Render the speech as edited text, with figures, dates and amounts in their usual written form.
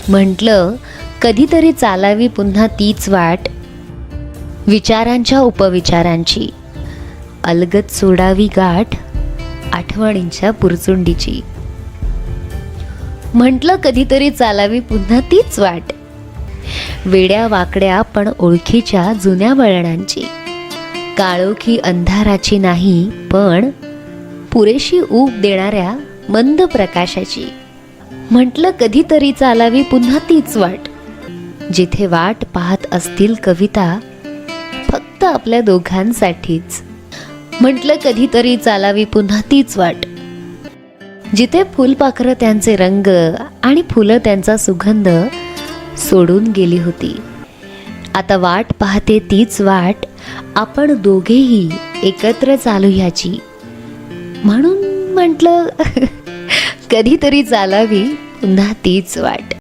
म्हटलं कधीतरी चालावी पुन्हा तीच वाट, विचारांच्या उपविचारांची, अलगद सोडावी गाठ आठवणींच्या पुरचुंडीची. म्हटलं कधीतरी चालावी पुन्हा तीच वाट, वेड्या वाकड्या पण ओळखीच्या जुन्या वळणांची, काळोखी अंधाराची नाही पण पुरेशी ऊब देणाऱ्या मंद प्रकाशाची. म्हटलं कधीतरी चालावी पुन्हा तीच वाट, जिथे वाट पाहत असतील कविता फक्त आपल्या दोघांसाठीच. म्हटलं कधीतरी चालावी पुन्हा तीच वाट, जिथे फुलपाखरं त्यांचे रंग आणि फुलं त्यांचा सुगंध सोडून गेली होती. आता वाट पाहते तीच वाट, आपण दोघेही एकत्र चालूयाची. म्हणून म्हटलं कधीतरी चालावी पुन्हा तीच वाट.